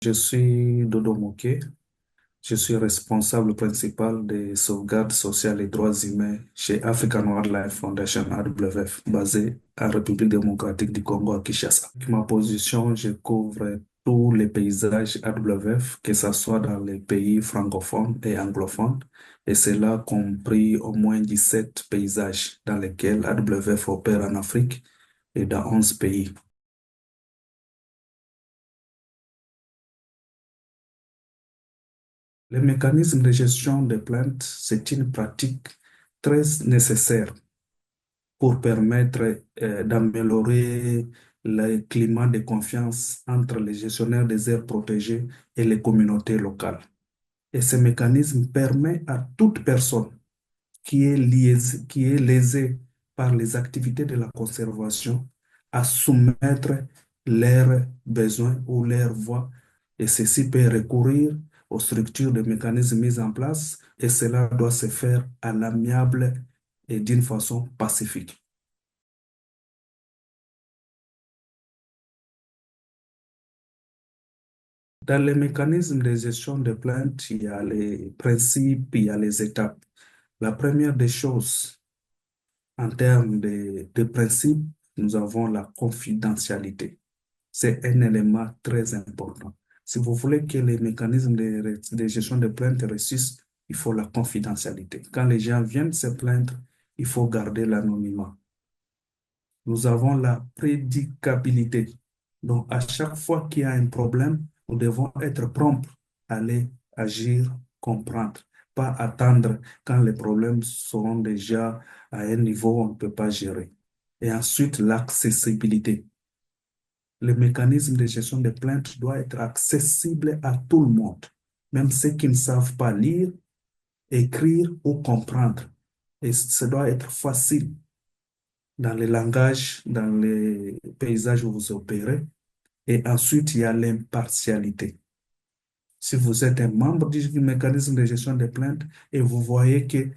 Je suis Dodo Moké. Je suis responsable principal des sauvegardes sociales et droits humains chez African Wildlife Foundation AWF, basée en République démocratique du Congo à Kinshasa. Avec ma position, je couvre tous les paysages AWF, que ce soit dans les pays francophones et anglophones, et cela compris au moins 17 paysages dans lesquels AWF opère en Afrique et dans 11 pays. Le mécanisme de gestion des plaintes, c'est une pratique très nécessaire pour permettre d'améliorer le climat de confiance entre les gestionnaires des aires protégées et les communautés locales. Et ce mécanisme permet à toute personne qui est lésée par les activités de la conservation à soumettre leurs besoins ou leurs voix. Et ceci peut recourir aux structures de mécanismes mis en place et cela doit se faire à l'amiable et d'une façon pacifique. Dans les mécanismes de gestion de plaintes, il y a les principes, il y a les étapes. La première des choses, en termes de principes, nous avons la confidentialité. C'est un élément très important. Si vous voulez que les mécanismes de gestion de plaintes réussissent, il faut la confidentialité. Quand les gens viennent se plaindre, il faut garder l'anonymat. Nous avons la prédicabilité. Donc, à chaque fois qu'il y a un problème, nous devons être prompts à aller agir, comprendre, pas attendre quand les problèmes seront déjà à un niveau où on ne peut pas gérer. Et ensuite, l'accessibilité. Le mécanisme de gestion des plaintes doit être accessible à tout le monde, même ceux qui ne savent pas lire, écrire ou comprendre. Et ça doit être facile dans le langage, dans les paysages où vous opérez. Et ensuite, il y a l'impartialité. Si vous êtes un membre du mécanisme de gestion des plaintes et vous voyez que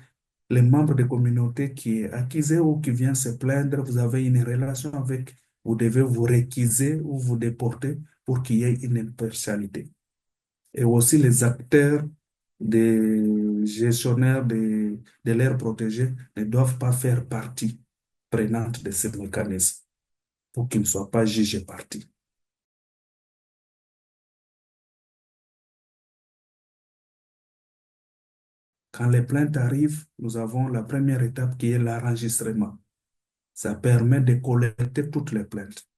les membres de communauté qui est accusé ou qui vient se plaindre, vous avez une relation avec, vous devez vous réquiser ou vous déporter pour qu'il y ait une impartialité. Et aussi les acteurs des gestionnaires de l'air protégé ne doivent pas faire partie prenante de ce mécanisme pour qu'ils ne soient pas jugés partis. Quand les plaintes arrivent, nous avons la première étape qui est l'enregistrement. Ça permet de collecter toutes les plaintes.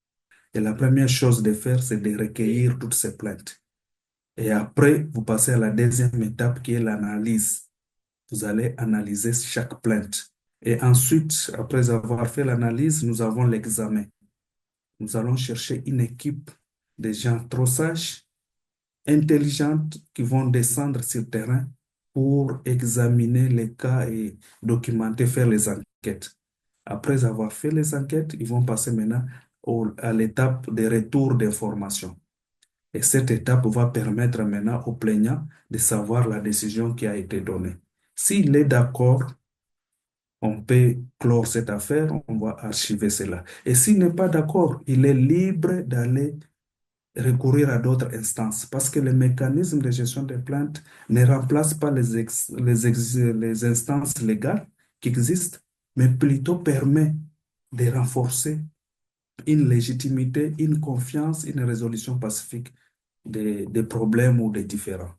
Et la première chose de faire, c'est de recueillir toutes ces plaintes. Et après, vous passez à la deuxième étape qui est l'analyse. Vous allez analyser chaque plainte. Et ensuite, après avoir fait l'analyse, nous avons l'examen. Nous allons chercher une équipe de gens trop sages, intelligentes, qui vont descendre sur le terrain pour examiner les cas et documenter, faire les enquêtes. Après avoir fait les enquêtes, ils vont passer maintenant à l'étape de retour d'information. Et cette étape va permettre maintenant au plaignant de savoir la décision qui a été donnée. S'il est d'accord, on peut clore cette affaire, on va archiver cela. Et s'il n'est pas d'accord, il est libre d'aller recourir à d'autres instances parce que le mécanisme de gestion des plaintes ne remplace pas les instances légales qui existent, mais plutôt permet de renforcer une légitimité, une confiance, une résolution pacifique des problèmes ou des différends.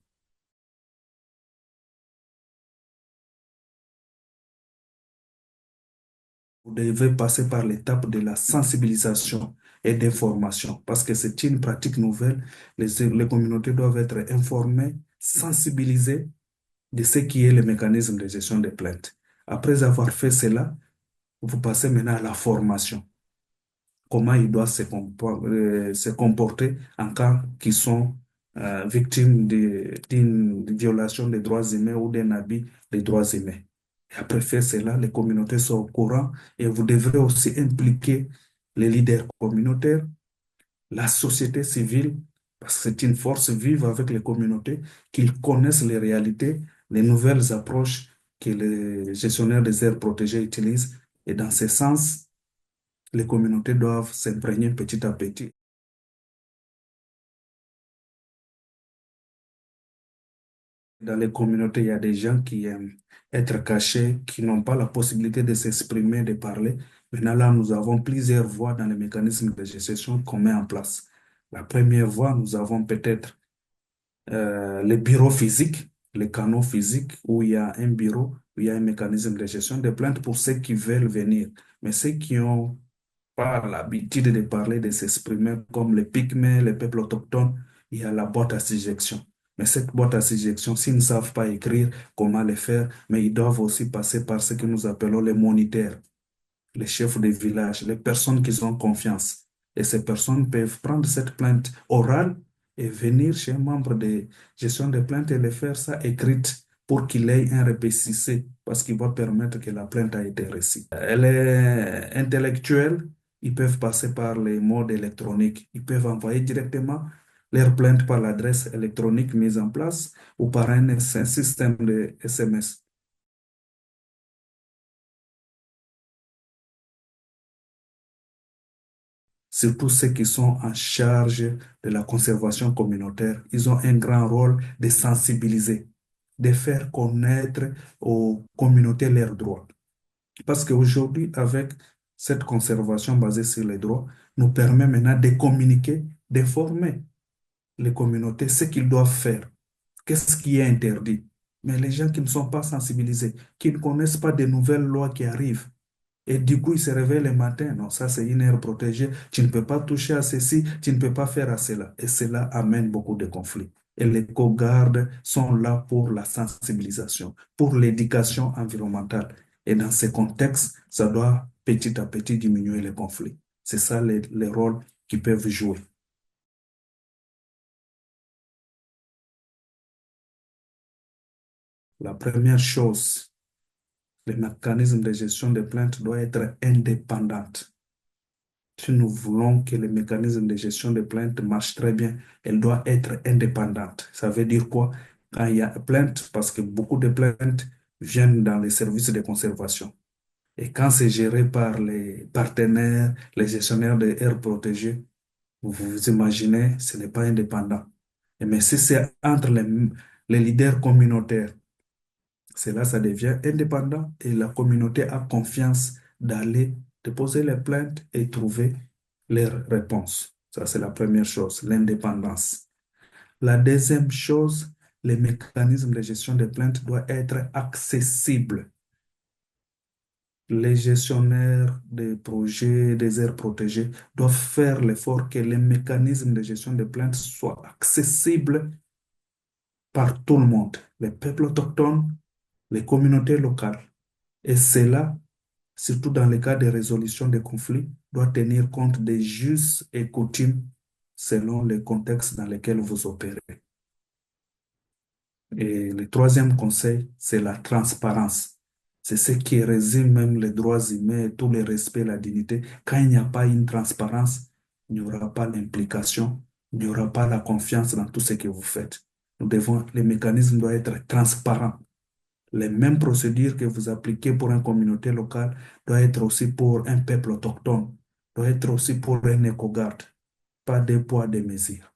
Vous devez passer par l'étape de la sensibilisation et d'information parce que c'est une pratique nouvelle. Les communautés doivent être informées, sensibilisées de ce qui est le mécanisme de gestion des plaintes. Après avoir fait cela, vous passez maintenant à la formation. Comment ils doivent se comporter en cas qu'ils sont victimes d'une violation des droits humains ou d'un abus des droits humains. Et après faire cela, les communautés sont au courant et vous devrez aussi impliquer les leaders communautaires, la société civile, parce que c'est une force vive avec les communautés, qu'ils connaissent les réalités, les nouvelles approches que les gestionnaires des aires protégées utilisent. Et dans ce sens, les communautés doivent s'imprégner petit à petit Dans les communautés, il y a des gens qui aiment être cachés, qui n'ont pas la possibilité de s'exprimer, de parler. Maintenant, là, nous avons plusieurs voies dans les mécanismes de gestion qu'on met en place. La première voie, nous avons peut-être les bureaux physiques, les canaux physiques, où il y a un bureau, où il y a un mécanisme de gestion des plaintes pour ceux qui veulent venir. Mais ceux qui ont pas l'habitude de parler, de s'exprimer, comme les Pygmées, les peuples autochtones, il y a la boîte à suggestions. Mais cette boîte à suggestions, s'ils ne savent pas écrire, comment le faire, mais ils doivent aussi passer par ce que nous appelons les moniteurs, les chefs des villages, les personnes qui ont confiance. Et ces personnes peuvent prendre cette plainte orale et venir chez un membre de gestion des plaintes et les faire ça écrite pour qu'il ait un récépissé, parce qu'il va permettre que la plainte a été reçue. Elle est intellectuelle, ils peuvent passer par les modes électroniques, ils peuvent envoyer directement leur plainte par l'adresse électronique mise en place ou par un système de SMS. Surtout ceux qui sont en charge de la conservation communautaire, ils ont un grand rôle de sensibiliser, de faire connaître aux communautés leurs droits. Parce qu'aujourd'hui, avec cette conservation basée sur les droits, nous permet maintenant de communiquer, d'informer les communautés ce qu'ils doivent faire, qu'est-ce qui est interdit. Mais les gens qui ne sont pas sensibilisés, qui ne connaissent pas des nouvelles lois qui arrivent, et du coup, il se réveille le matin. Non, ça, c'est une aire protégée. Tu ne peux pas toucher à ceci, tu ne peux pas faire à cela. Et cela amène beaucoup de conflits. Et les co-gardes sont là pour la sensibilisation, pour l'éducation environnementale. Et dans ces contextes, ça doit petit à petit diminuer les conflits. C'est ça les rôles qu'ils peuvent jouer. La première chose, le mécanisme de gestion des plaintes doit être indépendant. Si nous voulons que le mécanisme de gestion des plaintes marche très bien, elle doit être indépendante. Ça veut dire quoi? Quand il y a plainte, parce que beaucoup de plaintes viennent dans les services de conservation. Et quand c'est géré par les partenaires, les gestionnaires des aires protégées, vous vous imaginez, ce n'est pas indépendant. Mais si c'est entre les leaders communautaires, c'est là ça devient indépendant et la communauté a confiance d'aller déposer les plaintes et trouver leurs réponses. Ça, c'est la première chose, l'indépendance. La deuxième chose, les mécanismes de gestion des plaintes doivent être accessibles. Les gestionnaires des projets des aires protégées doivent faire l'effort que les mécanismes de gestion des plaintes soient accessibles par tout le monde, les peuples autochtones, les communautés locales. Et cela, surtout dans le cas de résolution des conflits, doit tenir compte des us et coutumes selon les contextes dans lesquels vous opérez. Et le troisième conseil, c'est la transparence. C'est ce qui résume même les droits humains, tout le respect, la dignité. Quand il n'y a pas une transparence, il n'y aura pas l'implication, il n'y aura pas la confiance dans tout ce que vous faites. Les mécanismes doivent être transparents. Les mêmes procédures que vous appliquez pour une communauté locale doivent être aussi pour un peuple autochtone, doivent être aussi pour un éco-garde. Pas deux poids, deux mesures.